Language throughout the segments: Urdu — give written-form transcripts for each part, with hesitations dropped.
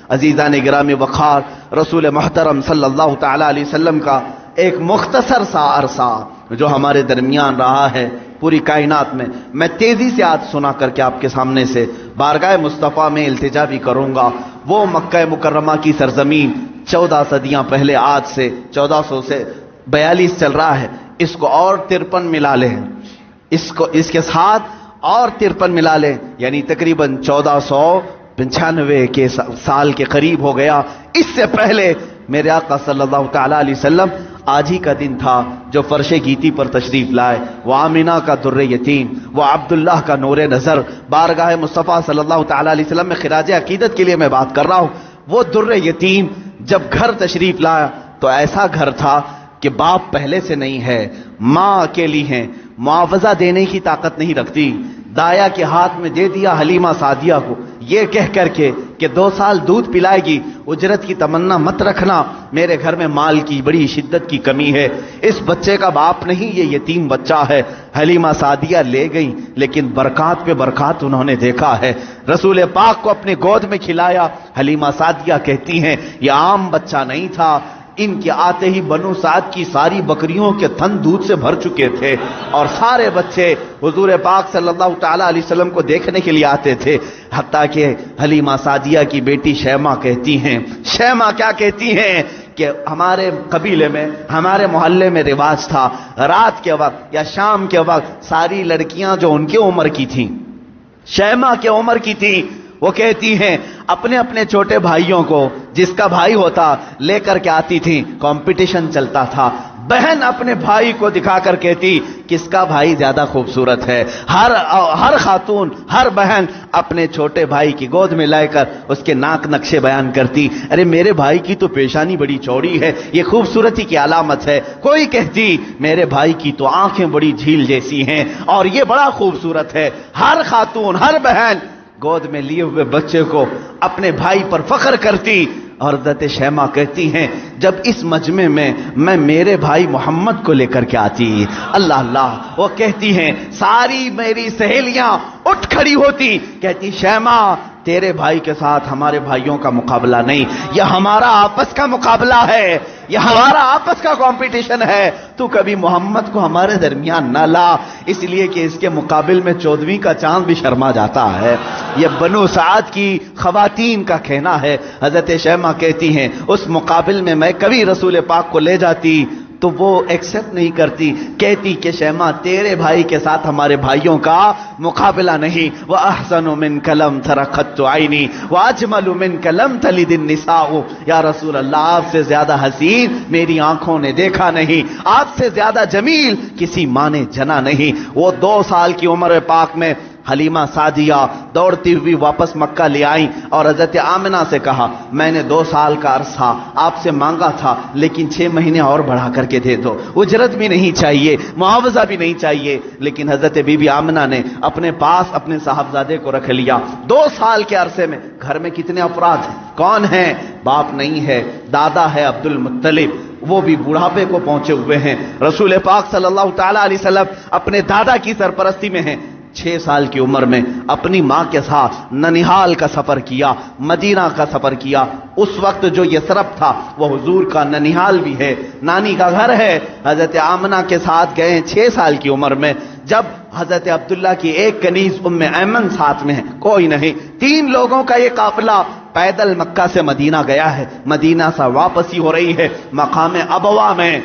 عزیزان گرامی وقار، رسول محترم صلی اللہ تعالی علیہ وسلم کا ایک مختصر سا عرصہ جو ہمارے درمیان رہا ہے پوری کائنات میں تیزی سے آج سنا کر کے آپ کے سامنے سے بارگاہ مصطفیٰ میں التجا بھی کروں گا۔ وہ مکہ مکرمہ کی سرزمین 14 صدیاں پہلے، آج سے 1400 سے 42 چل رہا ہے، اس کو اور 53 ملا لیں، اس کے ساتھ اور 53 ملا لیں، یعنی تقریباً 1495 کے سال کے قریب ہو گیا۔ اس سے پہلے میرے آقا صلی اللہ تعالی علیہ وسلم آج ہی کا دن تھا جو فرش گیتی پر تشریف لائے۔ وہ آمینہ کا در یتیم، وہ عبداللہ کا نور نظر، بارگاہ مصطفیٰ صلی اللہ تعالی علیہ وسلم میں خراج عقیدت کے لیے میں بات کر رہا ہوں۔ وہ در یتیم جب گھر تشریف لایا تو ایسا گھر تھا کہ باپ پہلے سے نہیں ہے، ماں اکیلی ہیں، معاوضہ دینے کی طاقت نہیں رکھتی، دایا کے ہاتھ میں دے دیا حلیمہ سعدیہ کو، یہ کہہ کر کے کہ 2 سال دودھ پلائے گی، اجرت کی تمنا مت رکھنا، میرے گھر میں مال کی بڑی شدت کی کمی ہے، اس بچے کا باپ نہیں، یہ یتیم بچہ ہے۔ حلیمہ سعدیہ لے گئی، لیکن برکات پہ برکات انہوں نے دیکھا ہے۔ رسول پاک کو اپنے گود میں کھلایا۔ حلیمہ سعدیہ کہتی ہیں یہ عام بچہ نہیں تھا، ان کے آتے ہی بنو سعد کی ساری بکریوں کے تھن دودھ سے بھر چکے تھے، اور سارے بچے حضور پاک صلی اللہ تعالی علیہ وسلم کو دیکھنے کے لیے آتے تھے، حتیٰ کہ حلیمہ سعدیہ کی بیٹی شیمہ کہتی ہیں، شیمہ کیا کہتی ہیں کہ ہمارے قبیلے میں، ہمارے محلے میں رواج تھا، رات کے وقت یا شام کے وقت ساری لڑکیاں جو ان کی عمر کی تھیں، شیمہ کے عمر کی تھی، وہ کہتی ہیں اپنے اپنے چھوٹے بھائیوں کو جس کا بھائی ہوتا لے کر کے آتی تھی، کمپٹیشن چلتا تھا، بہن اپنے بھائی کو دکھا کر کہتی کس کا بھائی زیادہ خوبصورت ہے، ہر خاتون، ہر بہن اپنے چھوٹے بھائی کی گود میں لے کر اس کے ناک نقشے بیان کرتی، ارے میرے بھائی کی تو پیشانی بڑی چوڑی ہے، یہ خوبصورتی کی علامت ہے، کوئی کہتی میرے بھائی کی تو آنکھیں بڑی جھیل جیسی ہیں اور یہ بڑا خوبصورت ہے۔ ہر خاتون، ہر بہن گود میں لیے ہوئے بچے کو اپنے بھائی پر فخر کرتی، اور حضرت شیمہ کہتی ہیں جب اس مجمع میں میں میرے بھائی محمد کو لے کر کے آتی، اللہ اللہ، وہ کہتی ہیں ساری میری سہیلیاں اٹھ کھڑی ہوتی، کہتی شیمہ تیرے بھائی کے ساتھ ہمارے بھائیوں کا مقابلہ نہیں، یہ ہمارا آپس کا مقابلہ ہے، یہ ہمارا آپس کا کمپٹیشن ہے، تو کبھی محمد کو ہمارے درمیان نہ لا، اس لیے کہ اس کے مقابل میں 14ویں کا چاند بھی شرما جاتا ہے۔ یہ بنو سعد کی خواتین کا کہنا ہے۔ حضرت شیمہ کہتی ہیں اس مقابل میں میں کبھی رسول پاک کو لے جاتی تو وہ ایکسپٹ نہیں کرتی، کہتی کہ شیمہ تیرے بھائی کے ساتھ ہمارے بھائیوں کا مقابلہ نہیں، وَأَحْسَنُ مِنْكَ لَمْ تَرَ قَطُّ عَيْنِي وَأَجْمَلُ مِنْكَ لَمْ تَلِدِ النِّسَاءُ، یا رسول اللہ آپ سے زیادہ حسین میری آنکھوں نے دیکھا نہیں، آپ سے زیادہ جمیل کسی ماں نے جنا نہیں۔ وہ 2 سال کی عمر پاک میں حلیمہ سعدیہ دوڑتی ہوئی واپس مکہ لے آئیں اور حضرت آمنہ سے کہا میں نے 2 سال کا عرصہ آپ سے مانگا تھا، لیکن 6 مہینے اور بڑھا کر کے دے دو، اجرت بھی نہیں چاہیے، معاوضہ بھی نہیں چاہیے، لیکن حضرت بی بی آمنہ نے اپنے پاس اپنے صاحبزادے کو رکھ لیا۔ 2 سال کے عرصے میں گھر میں کتنے افراد ہیں، کون ہیں؟ باپ نہیں ہے، دادا ہے عبد المطلب، وہ بھی بڑھاپے کو پہنچے ہوئے ہیں۔ رسول پاک صلی اللہ تعالی علیہ وسلم اپنے دادا کی سرپرستی میں ہیں۔ 6 سال کی عمر میں اپنی ماں کے ساتھ ننیحال کا سفر کیا، مدینہ کا سفر کیا۔ اس وقت جو یثرب تھا وہ حضور کا ننیحال بھی ہے، نانی کا گھر ہے۔ حضرت آمنہ کے ساتھ گئے 6 سال کی عمر میں، جب حضرت عبداللہ کی ایک کنیز ام ایمن ساتھ میں ہے، کوئی نہیں، 3 لوگوں کا یہ قافلہ پیدل مکہ سے مدینہ گیا ہے، مدینہ سے واپسی ہو رہی ہے۔ مقام ابوا میں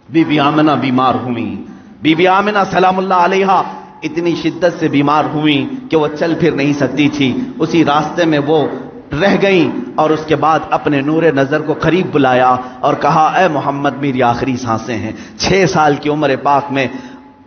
بی بی آمنہ بیمار ہوئی، بی بی آمنہ سلام اللہ علیہا اتنی شدت سے بیمار ہوئیں کہ وہ چل پھر نہیں سکتی تھی، اسی راستے میں وہ رہ گئیں، اور اس کے بعد اپنے نور نظر کو قریب بلایا اور کہا اے محمد میری آخری سانسیں ہیں۔ 6 سال کی عمر پاک میں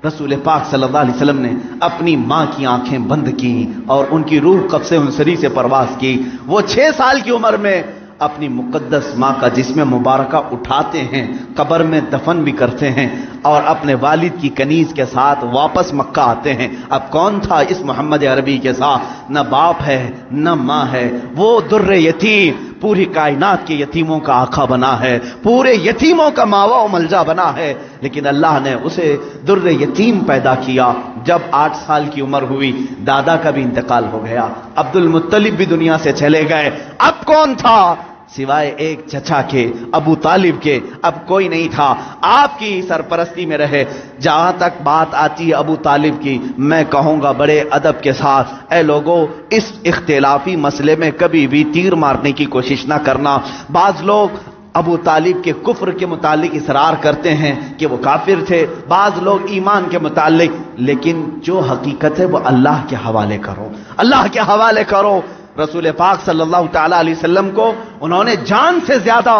رسول پاک صلی اللہ علیہ وسلم نے اپنی ماں کی آنکھیں بند کی اور ان کی روح قبض انصری سے پرواز کی۔ وہ 6 سال کی عمر میں اپنی مقدس ماں کا جسم مبارکہ اٹھاتے ہیں، قبر میں دفن بھی کرتے ہیں اور اپنے والد کی کنیز کے ساتھ واپس مکہ آتے ہیں۔ اب کون تھا اس محمد عربی کے ساتھ؟ نہ باپ ہے نہ ماں ہے، وہ در یتیم پوری کائنات کے یتیموں کا آقا بنا ہے، پورے یتیموں کا ماوا و ملجا بنا ہے، لیکن اللہ نے اسے در یتیم پیدا کیا۔ جب 8 سال کی عمر ہوئی دادا کا بھی انتقال ہو گیا، عبد المطلب بھی دنیا سے چلے گئے، اب کون تھا سوائے ایک چچا کے، ابو طالب کے؟ اب کوئی نہیں تھا، آپ کی سرپرستی میں رہے۔ جہاں تک بات آتی ہے ابو طالب کی، میں کہوں گا بڑے ادب کے ساتھ، اے لوگوں اس اختلافی مسئلے میں کبھی بھی تیر مارنے کی کوشش نہ کرنا۔ بعض لوگ ابو طالب کے کفر کے متعلق اصرار کرتے ہیں کہ وہ کافر تھے، بعض لوگ ایمان کے متعلق، لیکن جو حقیقت ہے وہ اللہ کے حوالے کرو، اللہ کے حوالے کرو۔ رسول پاک صلی اللہ تعالی علیہ وسلم کو انہوں نے جان سے زیادہ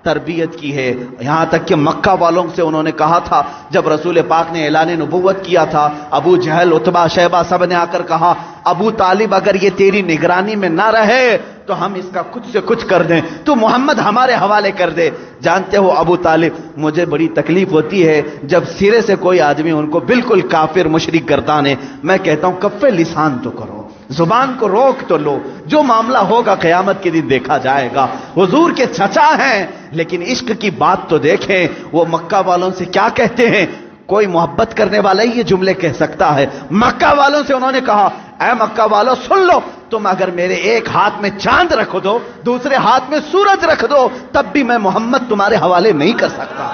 تربیت کی ہے، یہاں تک کہ مکہ والوں سے انہوں نے کہا تھا، جب رسول پاک نے اعلان نبوت کیا تھا، ابو جہل، عتبہ، شیبہ سب نے آ کر کہا ابو طالب اگر یہ تیری نگرانی میں نہ رہے تو ہم اس کا کچھ سے کچھ کر دیں، تو محمد ہمارے حوالے کر دے۔ جانتے ہو ابو طالب، مجھے بڑی تکلیف ہوتی ہے جب سرے سے کوئی آدمی ان کو بالکل کافر مشرک گردانے، میں کہتا ہوں کف لسان تو کرو، زبان کو روک تو لو، جو معاملہ ہوگا قیامت کے دن دیکھا جائے گا۔ حضور کے چچا ہیں لیکن عشق کی بات تو دیکھیں، وہ مکہ والوں سے کیا کہتے ہیں؟ کوئی محبت کرنے والا ہی یہ جملے کہہ سکتا ہے۔ مکہ والوں سے انہوں نے کہا اے مکہ والوں سن لو، تم اگر میرے ایک ہاتھ میں چاند رکھ دو، دوسرے ہاتھ میں سورج رکھ دو، تب بھی میں محمد تمہارے حوالے نہیں کر سکتا۔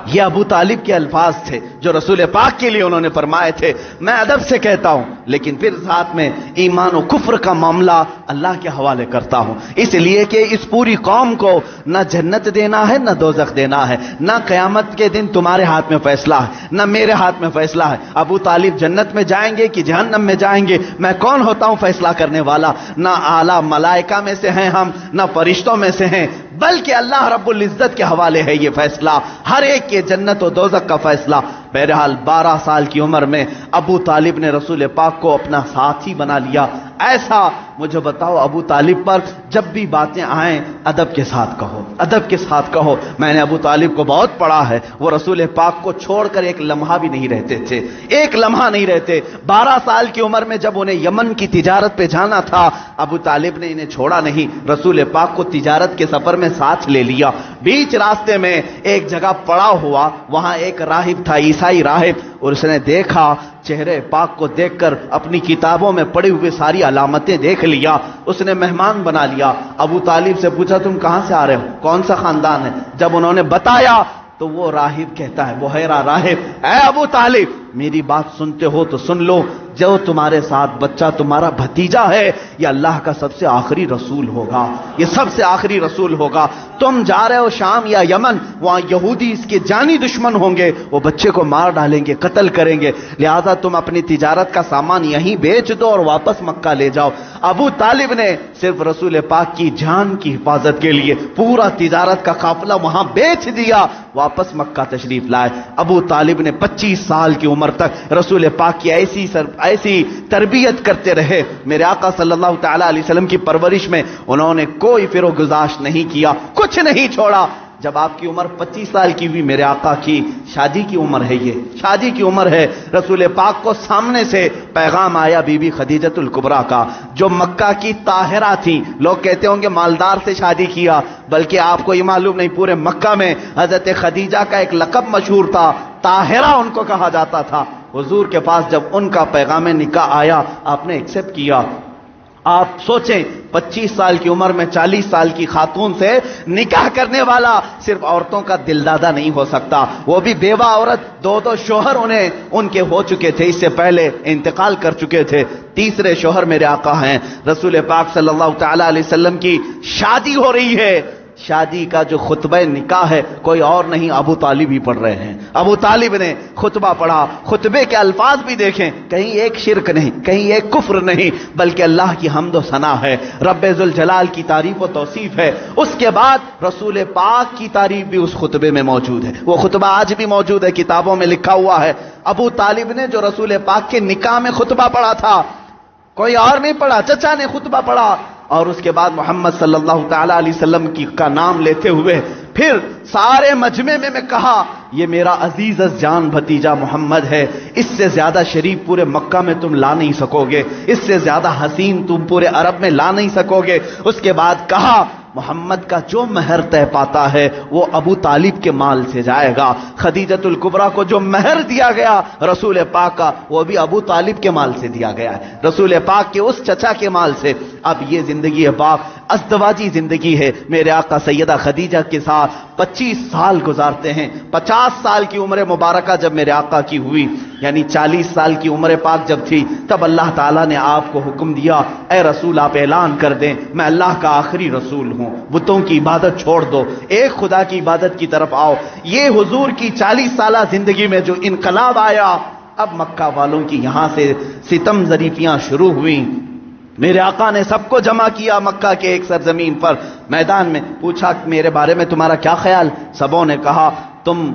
یہ ابو طالب کے الفاظ تھے جو رسول پاک کے لیے انہوں نے فرمائے تھے۔ میں ادب سے کہتا ہوں لیکن پھر ساتھ میں ایمان و کفر کا معاملہ اللہ کے حوالے کرتا ہوں، اس لیے کہ اس پوری قوم کو نہ جنت دینا ہے نہ دوزخ دینا ہے، نہ قیامت کے دن تمہارے ہاتھ میں فیصلہ ہے نہ میرے ہاتھ میں فیصلہ ہے۔ ابو طالب جنت میں جائیں گے کہ جہنم میں جائیں گے، میں کون ہوتا ہوں فیصلہ کرنے والا؟ نہ اعلیٰ ملائکہ میں سے ہیں ہم، نہ فرشتوں میں سے ہیں، بلکہ اللہ رب العزت کے حوالے ہے یہ فیصلہ، ہر ایک کے جنت و دوزخ کا فیصلہ۔ بہرحال 12 سال کی عمر میں ابو طالب نے رسول پاک کو اپنا ساتھی بنا لیا۔ ایسا مجھے بتاؤ ابو طالب پر جب بھی باتیں آئیں ادب کے ساتھ کہو، ادب کے ساتھ کہو۔ میں نے ابو طالب کو بہت پڑھا ہے، وہ رسول پاک کو چھوڑ کر ایک لمحہ بھی نہیں رہتے تھے، ایک لمحہ نہیں رہتے۔ 12 سال کی عمر میں جب انہیں یمن کی تجارت پہ جانا تھا، ابو طالب نے انہیں چھوڑا نہیں، رسول پاک کو تجارت کے سفر میں ساتھ لے لیا۔ بیچ راستے میں ایک جگہ پڑا ہوا، وہاں ایک راہب تھا، عیسائی راہب، اور اس نے دیکھا، چہرے پاک کو دیکھ کر اپنی کتابوں میں پڑھی ہوئے ساری علامتیں دیکھ لیا، اس نے مہمان بنا لیا۔ ابو طالب سے پوچھا تم کہاں سے آ رہے ہو، کون سا خاندان ہے؟ جب انہوں نے بتایا تو وہ راہب کہتا ہے، بحیرہ راہب، اے ابو طالب میری بات سنتے ہو تو سن لو، جو تمہارے ساتھ بچہ تمہارا بھتیجا ہے یہ اللہ کا سب سے آخری رسول ہوگا، یہ سب سے آخری رسول ہوگا۔ تم جا رہے ہو شام یا یمن، وہاں یہودی اس کے جانی دشمن ہوں گے، وہ بچے کو مار ڈالیں گے، قتل کریں گے، لہذا تم اپنی تجارت کا سامان یہیں بیچ دو اور واپس مکہ لے جاؤ۔ ابو طالب نے صرف رسول پاک کی جان کی حفاظت کے لیے پورا تجارت کا قافلہ وہاں بیچ دیا، واپس مکہ تشریف لائے۔ ابو طالب نے 25 سال کی عمر تک رسول پاک کی ایسی تربیت کرتے رہے۔ میرے آقا صلی اللہ تعالی علیہ وسلم کی پرورش میں انہوں نے کوئی فر و گزاش نہیں کیا، کچھ نہیں چھوڑا۔ جب آپ کی عمر 25 سال کی ہوئی، میرے آقا کی شادی کی عمر ہے، یہ شادی کی عمر ہے، رسول پاک کو سامنے سے پیغام آیا بی بی خدیجۃ الکبریٰ کا، جو مکہ کی طاہرہ تھی۔ لوگ کہتے ہوں گے مالدار سے شادی کیا، بلکہ آپ کو یہ معلوم نہیں پورے مکہ میں حضرت خدیجہ کا ایک لقب مشہور تھا، طاہرہ ان کو کہا جاتا تھا۔ حضور کے پاس جب ان کا پیغام نکاح آیا، آپ نے ایکسپٹ کیا۔ آپ سوچیں 25 سال کی عمر میں 40 سال کی خاتون سے نکاح کرنے والا صرف عورتوں کا دلدادہ نہیں ہو سکتا، وہ بھی بیوہ عورت، 2 شوہر انہیں ان کے ہو چکے تھے، اس سے پہلے انتقال کر چکے تھے، تیسرے شوہر میرے آقا ہیں۔ رسول پاک صلی اللہ تعالی علیہ وسلم کی شادی ہو رہی ہے، شادی کا جو خطبہ نکاح ہے کوئی اور نہیں، ابو طالب ہی پڑھ رہے ہیں۔ ابو طالب نے خطبہ پڑھا، خطبے کے الفاظ بھی دیکھیں، کہیں ایک شرک نہیں، کہیں ایک کفر نہیں، بلکہ اللہ کی حمد و ثنا ہے، رب ذوالجلال کی تعریف و توصیف ہے۔ اس کے بعد رسول پاک کی تعریف بھی اس خطبے میں موجود ہے، وہ خطبہ آج بھی موجود ہے، کتابوں میں لکھا ہوا ہے۔ ابو طالب نے جو رسول پاک کے نکاح میں خطبہ پڑھا تھا، کوئی اور نہیں پڑھا، چچا نے خطبہ پڑھا، اور اس کے بعد محمد صلی اللہ تعالی علیہ وسلم کا نام لیتے ہوئے پھر سارے مجمع میں کہا یہ میرا عزیز از جان بھتیجا محمد ہے، اس سے زیادہ شریف پورے مکہ میں تم لا نہیں سکو گے، اس سے زیادہ حسین تم پورے عرب میں لا نہیں سکو گے۔ اس کے بعد کہا محمد کا جو مہر طے پاتا ہے وہ ابو طالب کے مال سے جائے گا، خدیجۃ الکبریٰ کو جو مہر دیا گیا رسول پاک کا وہ بھی ابو طالب کے مال سے دیا گیا ہے، رسول پاک کے اس چچا کے مال سے۔ اب یہ زندگی ہے پاک، ازدواجی زندگی ہے۔ میرے آقا سیدہ خدیجہ کے ساتھ 25 سال گزارتے ہیں۔ 50 سال کی عمر مبارکہ جب میرے آقا کی ہوئی، یعنی 40 سال کی عمر پاک جب تھی، تب اللہ تعالیٰ نے آپ کو حکم دیا اے رسول آپ اعلان کر دیں میں اللہ کا آخری رسول ہوں، بتوں کی عبادت چھوڑ دو، ایک خدا کی عبادت کی طرف آؤ۔ یہ حضور کی 40 سالہ زندگی میں جو انقلاب آیا، اب مکہ والوں کی یہاں سے ستم ظریفیاں شروع ہوئیں۔ میرے آقا نے سب کو جمع کیا مکہ کے ایک سرزمین پر، میدان میں پوچھا میرے بارے میں تمہارا کیا خیال؟ سبوں نے کہا تم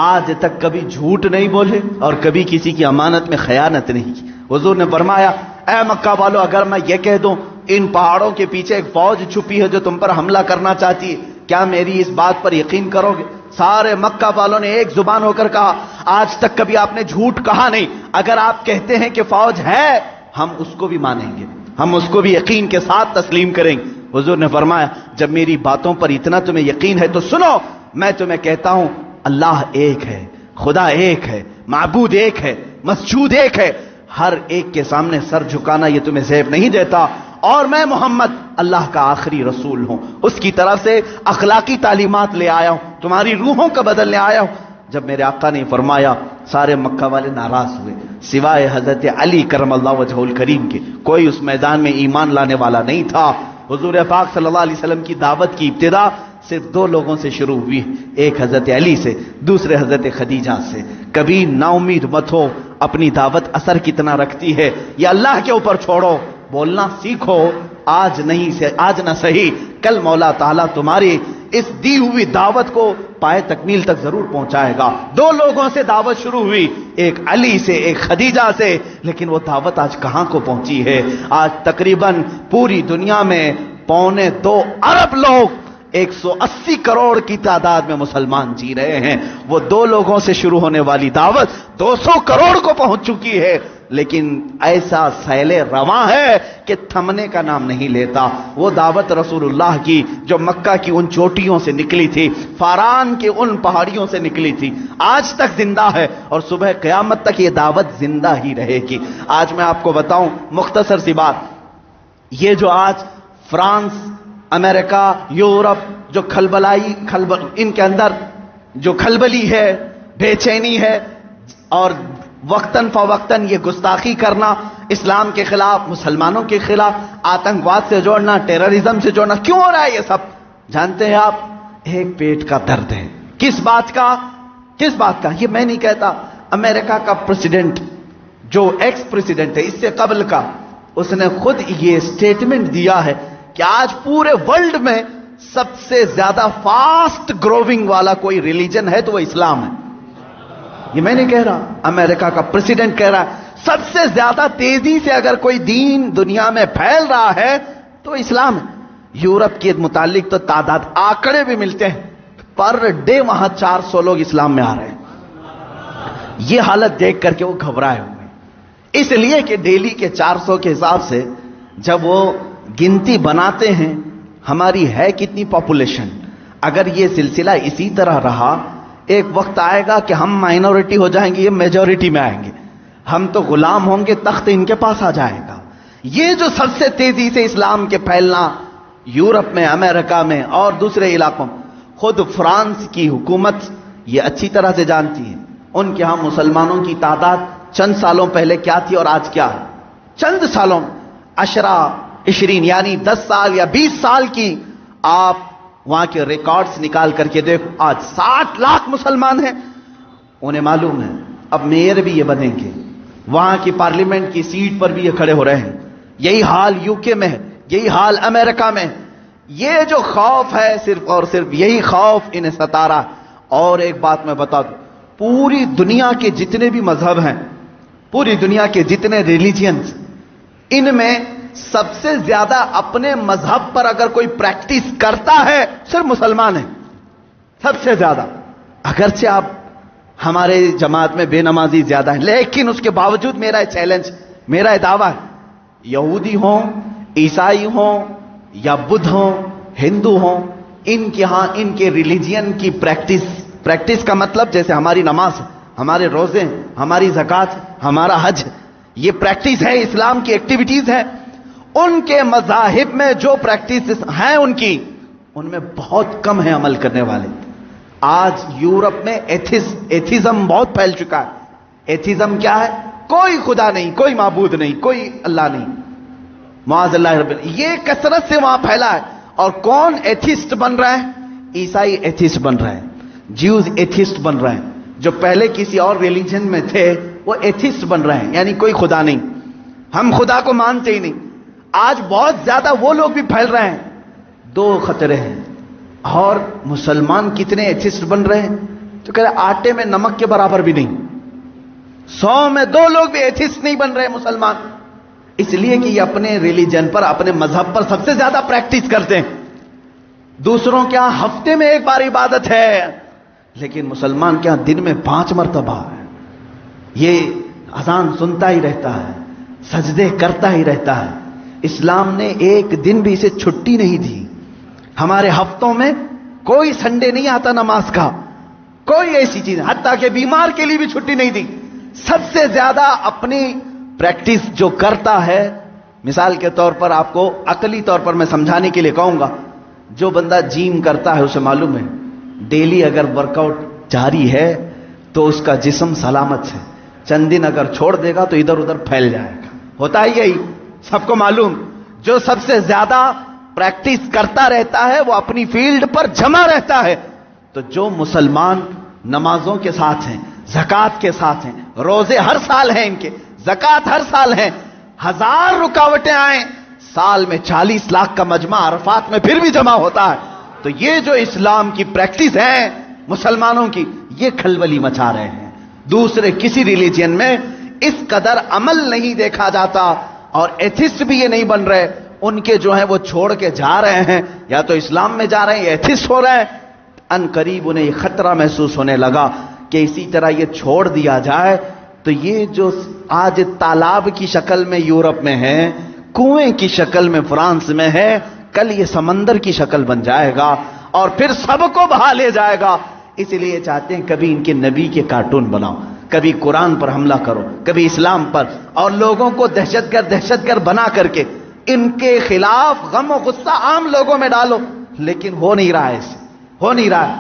آج تک کبھی جھوٹ نہیں بولے اور کبھی کسی کی امانت میں خیانت نہیں کی۔ حضور نے فرمایا اے مکہ والو، اگر میں یہ کہہ دوں ان پہاڑوں کے پیچھے ایک فوج چھپی ہے جو تم پر حملہ کرنا چاہتی ہے، کیا میری اس بات پر یقین کرو گے؟ سارے مکہ والوں نے ایک زبان ہو کر کہا آج تک کبھی آپ نے جھوٹ کہا نہیں، اگر آپ کہتے ہیں کہ فوج ہے ہم اس کو بھی مانیں گے، ہم اس کو بھی یقین کے ساتھ تسلیم کریں گے۔ حضور نے فرمایا جب میری باتوں پر اتنا تمہیں یقین ہے تو سنو، میں تمہیں کہتا ہوں اللہ ایک ہے، خدا ایک ہے، معبود ایک ہے، مسجود ایک ہے، ہر ایک کے سامنے سر جھکانا یہ تمہیں زیب نہیں دیتا، اور میں محمد اللہ کا آخری رسول ہوں، اس کی طرف سے اخلاقی تعلیمات لے آیا ہوں، تمہاری روحوں کا بدلنے آیا ہوں۔ جب میرے آقا نے فرمایا سارے مکہ والے ناراض ہوئے، سوائے حضرت علی کرم اللہ وجہہ الکریم کے، کوئی اس میدان میں ایمان لانے والا نہیں تھا۔ حضور پاک صلی اللہ علیہ وسلم کی دعوت کی ابتدا صرف 2 لوگوں سے شروع ہوئی، ایک حضرت علی سے، دوسرے حضرت خدیجہ سے۔ کبھی نا امید مت ہو، اپنی دعوت اثر کتنا رکھتی ہے یہ اللہ کے اوپر چھوڑو، بولنا سیکھو، آج نہیں سے آج نہ صحیح کل مولا تعالیٰ تمہاری اس دی ہوئی دعوت کو پائے تکمیل تک ضرور پہنچائے گا۔ 2 لوگوں سے دعوت شروع ہوئی، ایک علی سے ایک خدیجہ سے، لیکن وہ دعوت آج کہاں کو پہنچی ہے؟ آج تقریباً پوری دنیا میں 2.25 ارب لوگ 180 کروڑ کی تعداد میں مسلمان جی رہے ہیں۔ وہ 2 لوگوں سے شروع ہونے والی دعوت 200 کروڑ کو پہنچ چکی ہے، لیکن ایسا سیل رواں ہے کہ تھمنے کا نام نہیں لیتا۔ وہ دعوت رسول اللہ کی جو مکہ کی ان چوٹیوں سے نکلی تھی، فاران کے ان پہاڑیوں سے نکلی تھی، آج تک زندہ ہے اور صبح قیامت تک یہ دعوت زندہ ہی رہے گی۔ آج میں آپ کو بتاؤں مختصر سی بات، یہ جو آج فرانس، امریکہ، یورپ جو ان کے اندر جو کھلبلی ہے، بے چینی ہے، اور وقتاً فوقتاً یہ گستاخی کرنا اسلام کے خلاف، مسلمانوں کے خلاف، آتنکواد سے جوڑنا، ٹیررزم سے جوڑنا، کیوں ہو رہا ہے یہ سب؟ جانتے ہیں آپ؟ ایک پیٹ کا درد ہے۔ کس بات کا؟ کس بات کا؟ یہ میں نہیں کہتا، امریکہ کا پریزیڈنٹ جو ایکس پریزیڈنٹ ہے اس سے قبل کا، اس نے خود یہ سٹیٹمنٹ دیا ہے کہ آج پورے ورلڈ میں سب سے زیادہ فاسٹ گروونگ والا کوئی ریلیجن ہے تو وہ اسلام ہے۔ یہ میں نہیں کہہ رہا، امریکہ کا پریزیڈنٹ کہہ رہا ہے سب سے زیادہ تیزی سے اگر کوئی دین دنیا میں پھیل رہا ہے تو اسلام ہے۔ یورپ کے متعلق تو تعداد آنکڑے بھی ملتے ہیں، پر ڈے وہاں 400 لوگ اسلام میں آ رہے ہیں۔ یہ حالت دیکھ کر کے وہ گھبرائے ہوئے، اس لیے کہ ڈیلی کے 400 کے حساب سے جب وہ گنتی بناتے ہیں ہماری ہے کتنی پاپولیشن، اگر یہ سلسلہ اسی طرح رہا ایک وقت آئے گا کہ ہم مائنورٹی ہو جائیں گے، یہ میجورٹی میں آئیں گے، ہم تو غلام ہوں گے، تخت ان کے پاس آ جائے گا۔ یہ جو سب سے تیزی سے اسلام کے پھیلنا یورپ میں، امریکہ میں اور دوسرے علاقوں میں، خود فرانس کی حکومت یہ اچھی طرح سے جانتی ہے ان کے ہاں مسلمانوں کی تعداد چند سالوں پہلے کیا تھی اور آج کیا ہے۔ چند سالوں 20 یعنی 10 سال یا 20 سال کی آپ وہاں کے ریکارڈز نکال کر کے دیکھو، آج 60 لاکھ مسلمان ہیں۔ انہیں معلوم ہے اب میئر بھی یہ بنیں گے، وہاں کی پارلیمنٹ کی سیٹ پر بھی یہ کھڑے ہو رہے ہیں۔ یہی حال UK میں ہے، یہی حال امریکہ میں۔ یہ جو خوف ہے صرف اور صرف یہی خوف انہیں ستا رہا۔ اور ایک بات میں بتا دوں، پوری دنیا کے جتنے بھی مذہب ہیں، پوری دنیا کے جتنے ریلیجنز، ان میں سب سے زیادہ اپنے مذہب پر اگر کوئی پریکٹس کرتا ہے صرف مسلمان ہے۔ سب سے زیادہ. اگرچہ آپ ہمارے جماعت میں بے نمازی زیادہ ہیں، لیکن اس کے باوجود میرا چیلنج، میرا دعویٰ ہے، یہودی ہوں، عیسائی ہوں یا بدھ ہوں، ہندو ہوں، ان کے ہاں ان کے ریلیجین کی پریکٹس کا مطلب جیسے ہماری نماز، ہمارے روزے، ہماری زکوٰۃ، ہمارا حج، یہ پریکٹس ہے، اسلام کی ایکٹیویٹیز ہیں. ان کے مذاہب میں جو پریکٹس ہیں ان میں بہت کم ہے عمل کرنے والے. آج یورپ میں ایتھیزم بہت پھیل چکا ہے. ایتھیزم کیا ہے؟ کوئی خدا نہیں، کوئی معبود نہیں، کوئی اللہ نہیں، معاذ اللہ رب. یہ کثرت سے وہاں پھیلا ہے. اور کون ایتھیسٹ بن رہا ہے؟ عیسائی ایتھیسٹ بن رہے ہیں، جیوز ایتھیسٹ بن رہے ہیں. جو پہلے کسی اور ریلیجن میں تھے وہ ایتھیسٹ بن رہے ہیں، یعنی کوئی خدا نہیں، ہم خدا کو مانتے ہی نہیں. آج بہت زیادہ وہ لوگ بھی پھیل رہے ہیں. دو خطرے ہیں. اور مسلمان کتنے ایتھیسٹ بن رہے ہیں تو کہہ رہے آٹے میں نمک کے برابر بھی نہیں. 100 میں 2 لوگ بھی ایتھیسٹ نہیں بن رہے مسلمان، اس لیے کہ یہ اپنے ریلیجن پر، اپنے مذہب پر سب سے زیادہ پریکٹس کرتے ہیں. دوسروں کے ہاں ہفتے میں ایک بار عبادت ہے، لیکن مسلمان کے ہاں دن میں 5 مرتبہ ہے. یہ اذان سنتا ہی رہتا ہے، سجدے کرتا ہی رہتا ہے. اسلام نے ایک دن بھی اسے چھٹی نہیں دی. ہمارے ہفتوں میں کوئی سنڈے نہیں آتا نماز کا، کوئی ایسی چیز، حتیٰ کہ بیمار کے لیے بھی چھٹی نہیں دی. سب سے زیادہ اپنی پریکٹس جو کرتا ہے، مثال کے طور پر آپ کو عقلی طور پر میں سمجھانے کے لیے کہوں گا، جو بندہ جیم کرتا ہے اسے معلوم ہے ڈیلی اگر ورک آؤٹ جاری ہے تو اس کا جسم سلامت ہے. چند دن اگر چھوڑ دے گا تو ادھر ادھر پھیل جائے گا. ہوتا ہی یہی، سب کو معلوم. جو سب سے زیادہ پریکٹس کرتا رہتا ہے وہ اپنی فیلڈ پر جمع رہتا ہے. تو جو مسلمان نمازوں کے ساتھ ہیں، زکوٰۃ کے ساتھ ہیں، روزے ہر سال ہیں ان کے، زکوٰۃ ہر سال ہیں، 1000 رکاوٹیں آئیں، سال میں 40 لاکھ کا مجمع عرفات میں پھر بھی جمع ہوتا ہے. تو یہ جو اسلام کی پریکٹس ہیں مسلمانوں کی، یہ کھلبلی مچا رہے ہیں. دوسرے کسی ریلیجن میں اس قدر عمل نہیں دیکھا جاتا. اور ایتھسٹ بھی یہ نہیں بن رہے. ان کے جو ہیں وہ چھوڑ کے جا رہے ہیں، یا تو اسلام میں جا رہے ہیں یا ایتھسٹ ہو رہے ہیں. ان قریب انہیں یہ خطرہ محسوس ہونے لگا کہ اسی طرح یہ چھوڑ دیا جائے تو یہ جو آج تالاب کی شکل میں یورپ میں ہے، کنویں کی شکل میں فرانس میں ہے، کل یہ سمندر کی شکل بن جائے گا اور پھر سب کو بہا لے جائے گا. اس لیے چاہتے ہیں کبھی ان کے نبی کے کارٹون بناؤ، کبھی قرآن پر حملہ کرو، کبھی اسلام پر، اور لوگوں کو دہشت گرد بنا کر کے ان کے خلاف غم و غصہ عام لوگوں میں ڈالو. لیکن ہو نہیں رہا ہے، ہو نہیں رہا ہے.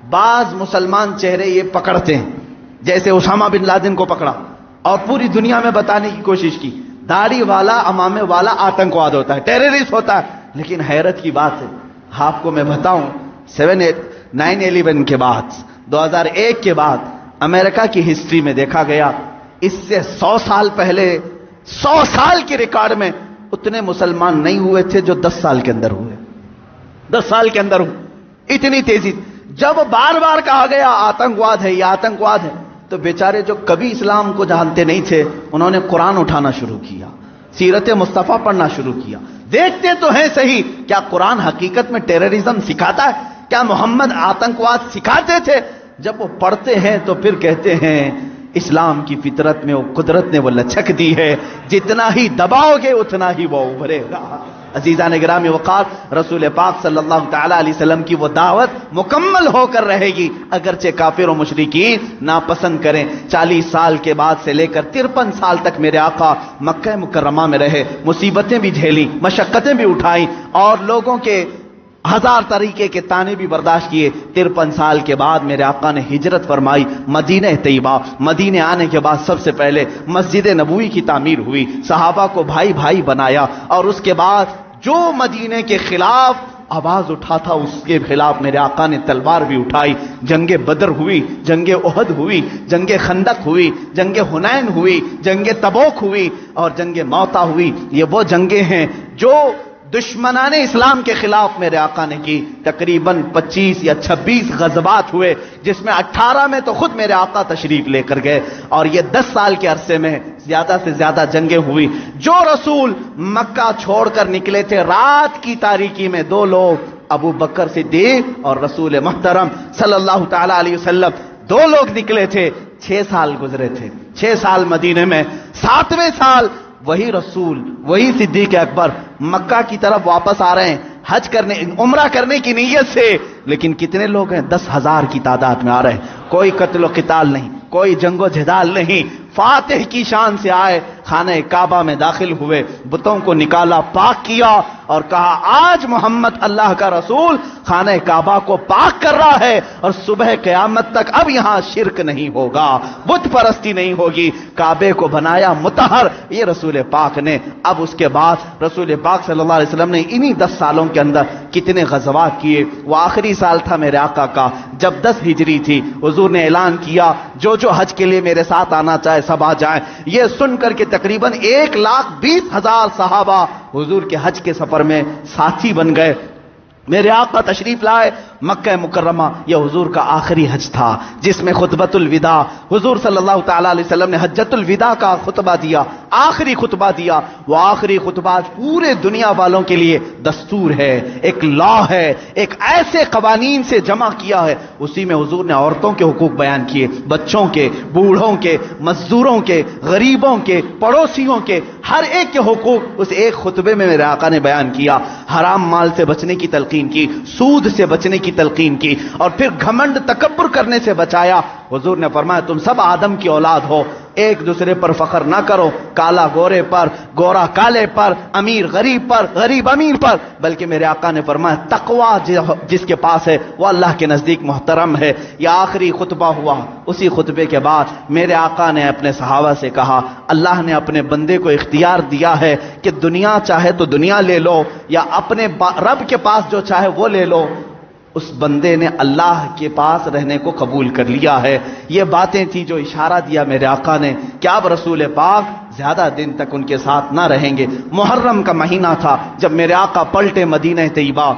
بعض مسلمان چہرے یہ پکڑتے ہیں، جیسے اسامہ بن لادن کو پکڑا اور پوری دنیا میں بتانے کی کوشش کی داڑھی والا، امامے والا آتنکواد ہوتا ہے، ٹیررسٹ ہوتا ہے. لیکن حیرت کی بات ہے، آپ کو میں بتاؤں، 9/11 کے بعد، 2001 کے بعد امریکہ کی ہسٹری میں دیکھا گیا، اس سے 100 سال پہلے 100 سال کے ریکارڈ میں اتنے مسلمان نہیں ہوئے تھے جو 10 سال کے اندر ہوئے. 10 سال کے اندر ہوئے اتنی تیزی. جب بار بار کہا گیا آتنکواد ہے، یہ آتنکواد ہے، تو بیچارے جو کبھی اسلام کو جانتے نہیں تھے انہوں نے قرآن اٹھانا شروع کیا، سیرت مصطفیٰ پڑھنا شروع کیا. دیکھتے تو ہیں صحیح، کیا قرآن حقیقت میں ٹیررزم سکھاتا ہے؟ کیا محمد آتنکواد سکھاتے تھے؟ جب وہ پڑھتے ہیں تو پھر کہتے ہیں اسلام کی فطرت میں وہ قدرت نے وہ لچک دی ہے، جتنا ہی دباؤ گے اتنا ہی وہ ابھرے گا. عزیزان گرامی وقار، رسول پاک صلی اللہ تعالی علیہ وسلم کی وہ دعوت مکمل ہو کر رہے گی، اگرچہ کافر و مشرکین ناپسند کریں. 40 سال کے بعد سے لے کر 53 سال تک میرے آقا مکہ مکرمہ میں رہے، مصیبتیں بھی جھیلی، مشقتیں بھی اٹھائیں، اور لوگوں کے 1000 طریقے کے تانے بھی برداشت کیے. 53 سال کے بعد میرے آقا نے ہجرت فرمائی مدینہ طیبہ. مدینے آنے کے بعد سب سے پہلے مسجد نبوی کی تعمیر ہوئی، صحابہ کو بھائی بھائی بنایا، اور اس کے بعد جو مدینے کے خلاف آواز اٹھا تھا اس کے خلاف میرے آقا نے تلوار بھی اٹھائی. جنگ بدر ہوئی، جنگ احد ہوئی، جنگ خندق ہوئی، جنگ حنین ہوئی، جنگ تبوک ہوئی، اور جنگ موتا ہوئی. یہ وہ جنگیں ہیں جو دشمنان اسلام کے خلاف میرے آقا نے کی. تقریباً 25 یا 26 غزوات ہوئے، جس میں 18 میں تو خود میرے آقا تشریف لے کر گئے، اور یہ 10 سال کے عرصے میں زیادہ سے زیادہ جنگیں ہوئی. جو رسول مکہ چھوڑ کر نکلے تھے رات کی تاریکی میں، 2 لوگ ابو بکر صدیق اور رسول محترم صلی اللہ تعالی علیہ وسلم دو لوگ نکلے تھے. 6 سال گزرے تھے, 6 سال مدینے میں. 7ویں سال وہی رسول, وہی صدیق اکبر مکہ کی طرف واپس آ رہے ہیں حج کرنے, عمرہ کرنے کی نیت سے. لیکن کتنے لوگ ہیں؟ 10,000 کی تعداد میں آ رہے ہیں. کوئی قتل و قتال نہیں, کوئی جنگ و جدال نہیں. فاتح کی شان سے آئے, خانہ کعبہ میں داخل ہوئے, بتوں کو نکالا, پاک کیا اور کہا آج محمد اللہ کا رسول خانہ کعبہ کو پاک کر رہا ہے اور صبح قیامت تک اب یہاں شرک نہیں ہوگا, بت پرستی نہیں ہوگی. کعبے کو بنایا مطہر یہ رسول پاک نے. اب اس کے بعد رسول پاک صلی اللہ علیہ وسلم نے انہی 10 سالوں کے اندر کتنے غزوات کیے. وہ آخری سال تھا میرے آقا کا جب 10 ہجری تھی. حضور نے اعلان کیا جو حج کے لیے میرے ساتھ آنا چاہے سب آ جائیں. یہ سن کر کے تقریباً 1,20,000 صحابہ حضور کے حج کے سفر میں ساتھی بن گئے. میرے آقا تشریف لائے مکہ مکرمہ. یہ حضور کا آخری حج تھا جس میں خطبۃ الوداع حضور صلی اللہ تعالی علیہ وسلم نے حجۃ الوداع کا خطبہ دیا, آخری خطبہ دیا. وہ آخری خطبہ پورے دنیا والوں کے لیے دستور ہے, ایک لا ہے, ایک ایسے قوانین سے جمع کیا ہے. اسی میں حضور نے عورتوں کے حقوق بیان کیے, بچوں کے, بوڑھوں کے, مزدوروں کے, غریبوں کے, پڑوسیوں کے, ہر ایک کے حقوق اس ایک خطبے میں میرے آقا نے بیان کیا. حرام مال سے بچنے کی تلقین کی, سود سے بچنے کی تلقین کی, اور پھر گھمنڈ تکبر کرنے سے بچایا. حضور نے فرمایا تم سب آدم کی اولاد ہو, ایک دوسرے پر فخر نہ کرو, کالا گورے پر, گورا کالے پر, امیر غریب پر, غریب امیر پر, بلکہ میرے آقا نے فرمایا تقویٰ جس کے پاس ہے وہ اللہ کے نزدیک محترم ہے. یہ آخری خطبہ ہوا. اسی خطبے کے بعد میرے آقا نے اپنے صحابہ سے کہا اللہ نے اپنے بندے کو اختیار دیا ہے کہ دنیا چاہے تو دنیا لے لو یا اپنے رب کے پاس جو چاہے وہ لے لو. اس بندے نے اللہ کے پاس رہنے کو قبول کر لیا ہے. یہ باتیں تھی جو اشارہ دیا میرے آقا نے کہ اب رسول پاک زیادہ دن تک ان کے ساتھ نہ رہیں گے. محرم کا مہینہ تھا جب میرے آقا پلٹے مدینہ طیبہ.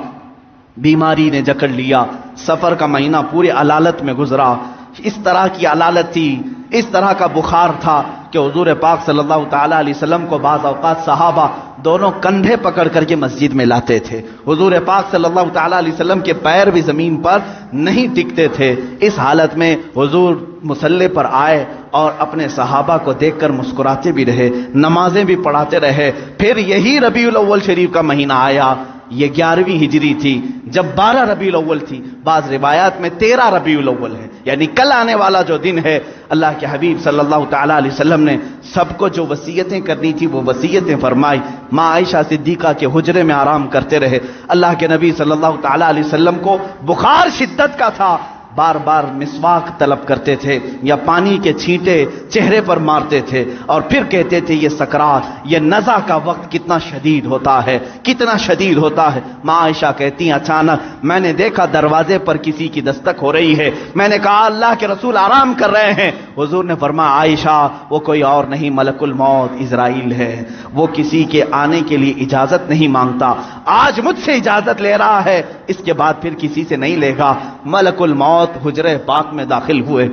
بیماری نے جکڑ لیا, سفر کا مہینہ پورے علالت میں گزرا. اس طرح کی علالت تھی, اس طرح کا بخار تھا کہ حضور پاک صلی اللہ تعالی علیہ وسلم کو بعض اوقات صحابہ دونوں کندھے پکڑ کر کے مسجد میں لاتے تھے. حضور پاک صلی اللہ تعالی علیہ وسلم کے پیر بھی زمین پر نہیں ٹکتے تھے. اس حالت میں حضور مصلی پر آئے اور اپنے صحابہ کو دیکھ کر مسکراتے بھی رہے, نمازیں بھی پڑھاتے رہے. پھر یہی ربیع الاول شریف کا مہینہ آیا. یہ 11ویں ہجری تھی جب 12 ربیع الاول تھی. بعض روایات میں 13 ربیع الاول ہے, یعنی کل آنے والا جو دن ہے. اللہ کے حبیب صلی اللہ تعالی علیہ وسلم نے سب کو جو وصیتیں کرنی تھی وہ وصیتیں فرمائی. ماں عائشہ صدیقہ کے حجرے میں آرام کرتے رہے. اللہ کے نبی صلی اللہ تعالی علیہ وسلم کو بخار شدت کا تھا, بار بار مسواک طلب کرتے تھے یا پانی کے چھینٹے چہرے پر مارتے تھے اور پھر کہتے تھے یہ سکرات, یہ نزع کا وقت کتنا شدید ہوتا ہے, کتنا شدید ہوتا ہے. ماں عائشہ کہتی ہیں اچانک میں نے دیکھا دروازے پر کسی کی دستک ہو رہی ہے. میں نے کہا اللہ کے رسول آرام کر رہے ہیں. حضور نے فرمایا عائشہ وہ کوئی اور نہیں ملک الموت عزرائیل ہے, وہ کسی کے آنے کے لیے اجازت نہیں مانگتا, آج مجھ سے اجازت لے رہا ہے, اس کے بعد پھر کسی سے نہیں لے گا. ملک الموت حجرے پاک میں داخل ہوئے.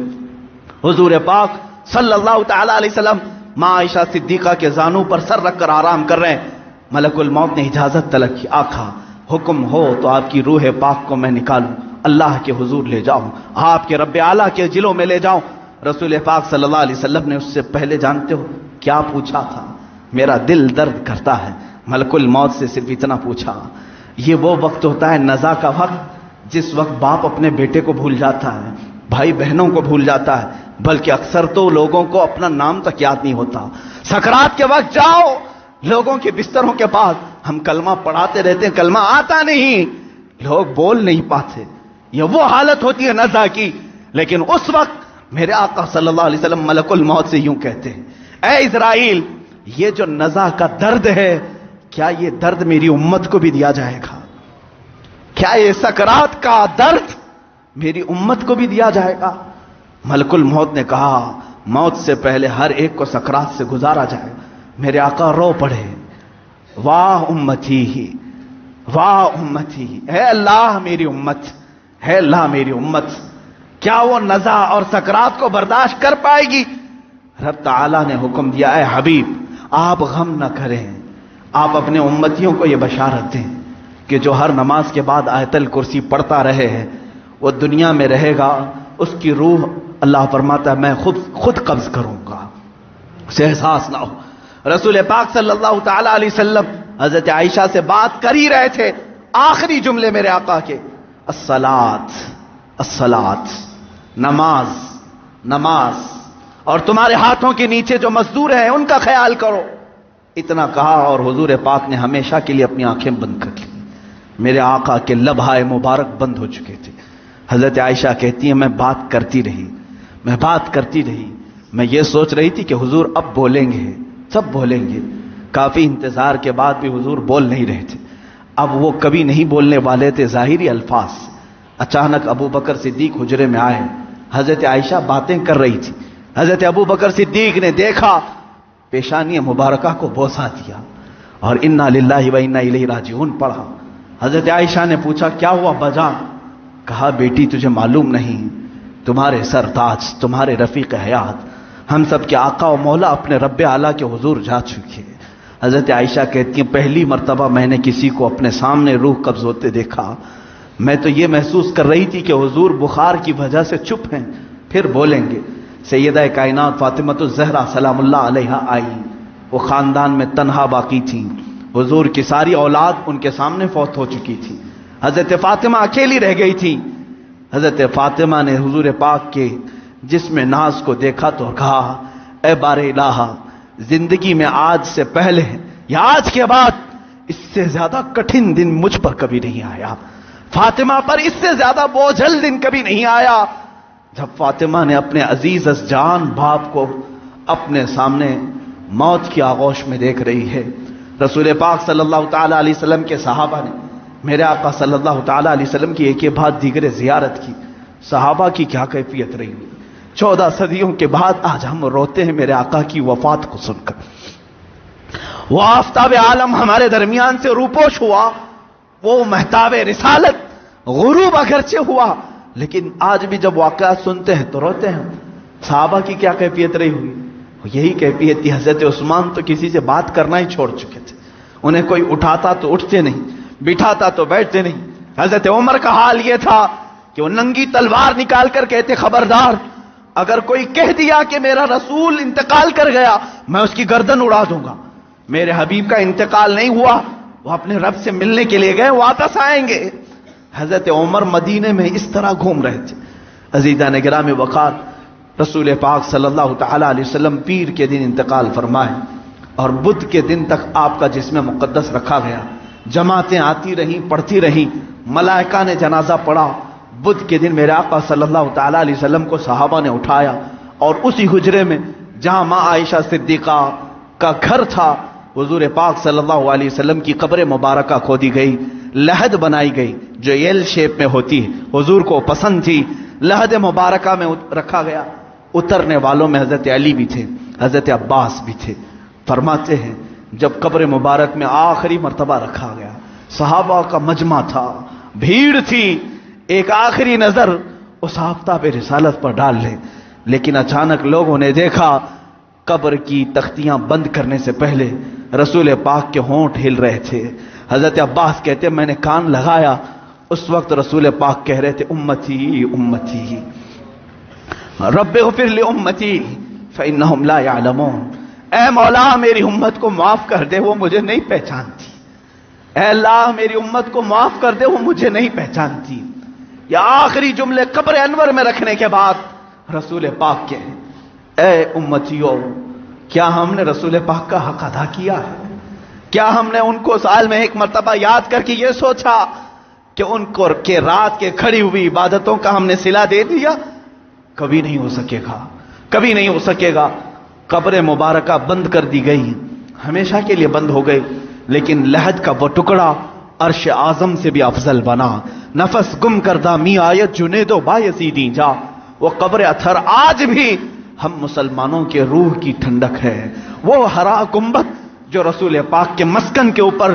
حضور پاک صلی اللہ تعالی علیہ وسلم ماں عائشہ صدیقہ کے زانوں پر سر رکھ کر آرام کر رہے ہیں. ملک الموت نے اجازت طلب کی, آقا حکم ہو تو آپ کی روح پاک کو میں نکالوں, اللہ کے حضور لے جاؤں, آپ کے رب اعلیٰ کے جلوں میں لے جاؤں. رسول پاک صلی اللہ علیہ وسلم نے اس سے پہلے جانتے ہو کیا پوچھا تھا؟ میرا دل درد کرتا ہے. ملک الموت سے صرف اتنا پوچھا, یہ وہ وقت ہوتا ہے نزع کا وقت جس وقت باپ اپنے بیٹے کو بھول جاتا ہے, بھائی بہنوں کو بھول جاتا ہے, بلکہ اکثر تو لوگوں کو اپنا نام تک یاد نہیں ہوتا. سکرات کے وقت جاؤ لوگوں کے بستروں کے پاس, ہم کلمہ پڑھاتے رہتے ہیں, کلمہ آتا نہیں, لوگ بول نہیں پاتے. یہ وہ حالت ہوتی ہے نزع کی. لیکن اس وقت میرے آقا صلی اللہ علیہ وسلم ملک الموت سے یوں کہتے ہیں اے اسرائیل یہ جو نزع کا درد ہے کیا یہ درد میری امت کو بھی دیا جائے گا؟ کیا یہ سکرات کا درد میری امت کو بھی دیا جائے گا؟ ملک الموت نے کہا موت سے پہلے ہر ایک کو سکرات سے گزارا جائے گا. میرے آقا رو پڑے, واہ امتی ہی, واہ امتی, اے اللہ میری امت, اے اللہ میری امت, کیا وہ نزع اور سکرات کو برداشت کر پائے گی؟ رب تعالیٰ نے حکم دیا اے حبیب آپ غم نہ کریں, آپ اپنے امتیوں کو یہ بشارت دیں کہ جو ہر نماز کے بعد آیت الکرسی پڑھتا رہے ہے وہ دنیا میں رہے گا، اس کی روح اللہ فرماتا ہے میں خود قبض کروں گا، اسے احساس نہ ہو۔ رسول پاک صلی اللہ تعالی علیہ وسلم حضرت عائشہ سے بات کر ہی رہے تھے، آخری جملے میرے آقا کے الصلاۃ الصلاۃ، نماز نماز، اور تمہارے ہاتھوں کے نیچے جو مزدور ہیں ان کا خیال کرو، اتنا کہا اور حضور پاک نے ہمیشہ کے لیے اپنی آنکھیں بند کر لی۔ میرے آقا کے لبہائے مبارک بند ہو چکے تھے۔ حضرت عائشہ کہتی ہیں میں بات کرتی رہی، میں یہ سوچ رہی تھی کہ حضور اب بولیں گے، سب بولیں گے۔ کافی انتظار کے بعد بھی حضور بول نہیں رہے تھے۔ اب وہ کبھی نہیں بولنے والے تھے ظاہری الفاظ۔ اچانک ابو بکر صدیق حجرے میں آئے، حضرت عائشہ باتیں کر رہی تھی، حضرت ابو بکر صدیق نے دیکھا، پیشانی مبارکہ کو بوسہ دیا اور انا للہ و انا الیہ راجعون پڑھا۔ حضرت عائشہ نے پوچھا کیا ہوا بجان؟ کہا بیٹی تجھے معلوم نہیں، تمہارے سرتاج، تمہارے رفیق حیات، ہم سب کے آقا و مولا اپنے رب اعلیٰ کے حضور جا چکے۔ حضرت عائشہ کہتی ہیں پہلی مرتبہ میں نے کسی کو اپنے سامنے روح قبض ہوتے دیکھا، میں تو یہ محسوس کر رہی تھی کہ حضور بخار کی وجہ سے چپ ہیں، پھر بولیں گے۔ سیدہ کائنات فاطمۃ الزہرا سلام اللہ علیہا آئی، وہ خاندان میں تنہا باقی تھیں، حضور کی ساری اولاد ان کے سامنے فوت ہو چکی تھی، حضرت فاطمہ اکیلی رہ گئی تھی۔ حضرت فاطمہ نے حضور پاک کے جسم ناز کو دیکھا تو کہا اے بار الہ، زندگی میں آج سے پہلے یا آج کے بعد اس سے زیادہ کٹھن دن مجھ پر کبھی نہیں آیا، فاطمہ پر اس سے زیادہ بوجھل دن کبھی نہیں آیا۔ جب فاطمہ نے اپنے عزیز از جان باپ کو اپنے سامنے موت کی آغوش میں دیکھ رہی ہے، رسول پاک صلی اللہ تعالی علیہ وسلم کے صحابہ نے میرے آقا صلی اللہ تعالی علیہ وسلم کی ایک بعد دیگر زیارت کی۔ صحابہ کی کیا کیفیت رہی ہوئی، 14 صدیوں کے بعد آج ہم روتے ہیں میرے آقا کی وفات کو سن کر۔ وہ آفتاب عالم ہمارے درمیان سے روپوش ہوا، وہ مہتاب رسالت غروب اگرچہ ہوا، لیکن آج بھی جب واقعات سنتے ہیں تو روتے ہیں۔ صحابہ کی کیا کیفیت رہی ہوئی، یہی کیفیت تھی۔ حضرت عثمان تو کسی سے بات کرنا ہی چھوڑ چکے تھے، انہیں کوئی اٹھاتا تو اٹھتے نہیں، بٹھاتا تو بیٹھتے نہیں۔ حضرت عمر کا حال یہ تھا کہ وہ ننگی تلوار نکال کر کہتے خبردار، اگر کوئی کہہ دیا کہ میرا رسول انتقال کر گیا میں اس کی گردن اڑا دوں گا۔ میرے حبیب کا انتقال نہیں ہوا، وہ اپنے رب سے ملنے کے لیے گئے، واپس آئیں گے۔ حضرت عمر مدینے میں اس طرح گھوم رہے تھے۔ عزیزان گرامی وقار، رسول پاک صلی اللہ تعالی علیہ وسلم پیر کے دن انتقال فرمائے اور بدھ کے دن تک آپ کا جسم مقدس رکھا گیا۔ جماعتیں آتی رہیں، پڑھتی رہیں، ملائکہ نے جنازہ پڑھا۔ بدھ کے دن میرے آقا صلی اللہ تعالی علیہ وسلم کو صحابہ نے اٹھایا اور اسی حجرے میں جہاں ماں عائشہ صدیقہ کا گھر تھا، حضور پاک صلی اللہ علیہ وسلم کی قبر مبارکہ کھودی گئی، لحد بنائی گئی جو ایل شیپ میں ہوتی ہے، حضور کو پسند تھی، لحد مبارکہ میں رکھا گیا۔ اترنے والوں میں حضرت علی بھی تھے، حضرت عباس بھی تھے۔ فرماتے ہیں جب قبر مبارک میں آخری مرتبہ رکھا گیا، صحابہ کا مجمع تھا، بھیڑ تھی، ایک آخری نظر اس آفتاب رسالت پر ڈال لیں، لیکن اچانک لوگوں نے دیکھا قبر کی تختیاں بند کرنے سے پہلے رسول پاک کے ہونٹ ہل رہے تھے۔ حضرت عباس کہتے میں نے کان لگایا، اس وقت رسول پاک کہہ رہے تھے امتی امتی رب اغفر لامتی فانہم لا یعلمون، اے مولا میری امت کو معاف کر دے، وہ مجھے نہیں پہچانتی، اے اللہ میری امت کو معاف کر دے، وہ مجھے نہیں پہچانتی۔ یہ آخری جملے قبر انور میں رکھنے کے بعد رسول پاک کے اے امتیو، کیا ہم نے رسول پاک کا حق ادا کیا ہے؟ کیا ہم نے ان کو سال میں ایک مرتبہ یاد کر کے یہ سوچا کہ ان کو کہ رات کے کھڑی ہوئی عبادتوں کا ہم نے صلہ دے دیا؟ کبھی نہیں ہو سکے گا، کبھی نہیں ہو سکے گا۔ قبر مبارکہ بند کر دی گئی، ہمیشہ کے لیے بند ہو گئی، لیکن لحد کا وہ ٹکڑا عرش اعظم سے بھی افضل بنا۔ نفس گم کردہ می آیت جنید و بایزیدی جا، وہ قبر اثر آج بھی ہم مسلمانوں کے روح کی ٹھنڈک ہے۔ وہ ہرا گنبد جو رسول پاک کے مسکن کے اوپر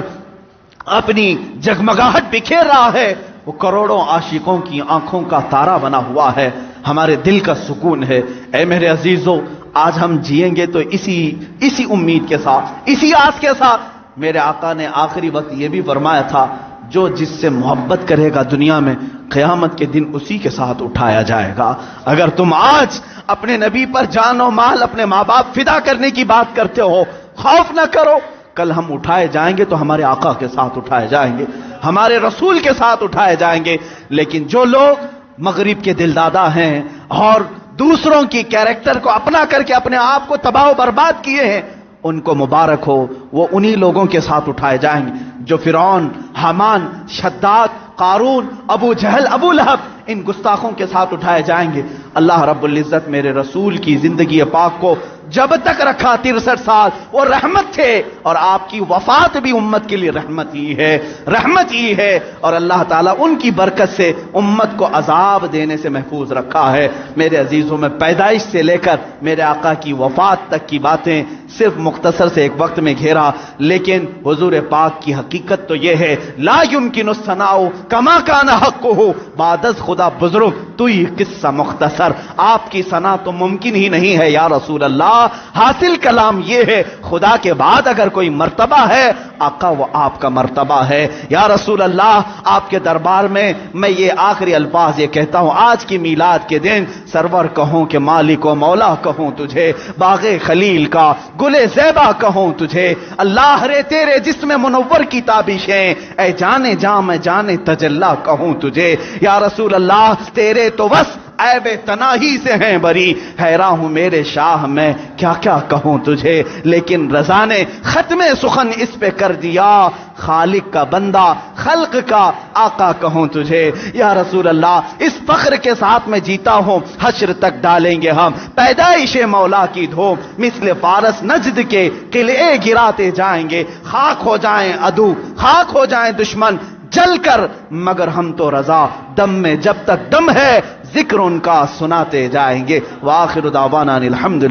اپنی جگمگاہٹ بکھیر رہا ہے، وہ کروڑوں عاشقوں کی آنکھوں کا تارا بنا ہوا ہے، ہمارے دل کا سکون ہے۔ اے میرے عزیزو، آج ہم جئیں گے تو اسی امید کے ساتھ، اسی آس کے ساتھ۔ میرے آقا نے آخری وقت یہ بھی فرمایا تھا جو جس سے محبت کرے گا دنیا میں قیامت کے دن اسی کے ساتھ اٹھایا جائے گا. اگر تم آج اپنے نبی پر جان و مال اپنے ماں باپ فدا کرنے کی بات کرتے ہو، خوف نہ کرو، کل ہم اٹھائے جائیں گے تو ہمارے آقا کے ساتھ اٹھائے جائیں گے، ہمارے رسول کے ساتھ اٹھائے جائیں گے. لیکن جو لوگ مغرب کے دلدادہ ہیں اور دوسروں کی کیریکٹر کو اپنا کر کے اپنے آپ کو تباہ و برباد کیے ہیں، ان کو مبارک ہو، وہ انہی لوگوں کے ساتھ اٹھائے جائیں گے جو فرعون، حامان، شداد، قارون، ابو جہل، ابو لہب ان گستاخوں کے ساتھ اٹھائے جائیں گے. اللہ رب العزت میرے رسول کی زندگی پاک کو جب تک رکھا 63 سال وہ رحمت تھے، اور آپ کی وفات بھی امت کے لیے رحمت ہی ہے، رحمت ہی ہے. اور اللہ تعالیٰ ان کی برکت سے امت کو عذاب دینے سے محفوظ رکھا ہے. میرے عزیزوں، میں پیدائش سے لے کر میرے آقا کی وفات تک کی باتیں صرف مختصر سے ایک وقت میں گھیرا، لیکن حضور پاک کی حقیقت تو یہ ہے، لا یمکن الثناء کما کان حقہ، بعد از خدا بزرگ تو یہ قصہ مختصر، آپ کی ثنا تو ممکن ہی نہیں ہے یا رسول اللہ. حاصل کلام یہ ہے، خدا کے بعد اگر کوئی مرتبہ ہے آقا وہ آپ کا مرتبہ ہے. یا رسول اللہ، آپ کے دربار میں میں یہ آخری الفاظ یہ کہتا ہوں، آج کی میلاد کے دن سرور کہوں کہ مالک و مولا کہوں تجھے، باغ خلیل کا گل زیبا کہوں تجھے، اللہ رے تیرے جسم منور کی تابشیں، اے جانے جاں میں جانے تجلا کہوں تجھے. یا رسول اللہ، تیرے تو بس عیب تناہی سے ہیں بری، حیراں ہوں میرے شاہ میں کیا کیا کہوں تجھے. لیکن رضا نے ختم سخن اس پہ کر دیا، خالق کا بندہ خلق کا آقا کہوں تجھے. یا رسول اللہ، اس فخر کے ساتھ میں جیتا ہوں، حشر تک ڈالیں گے ہم پیدائش مولا کی دھوم، مثل فارس نجد کے قلعے گراتے جائیں گے، خاک ہو جائیں عدو، خاک ہو جائیں دشمن جل کر، مگر ہم تو رضا دم میں جب تک دم ہے ذکر ان کا سناتے جائیں گے. وآخر دعوانا الحمد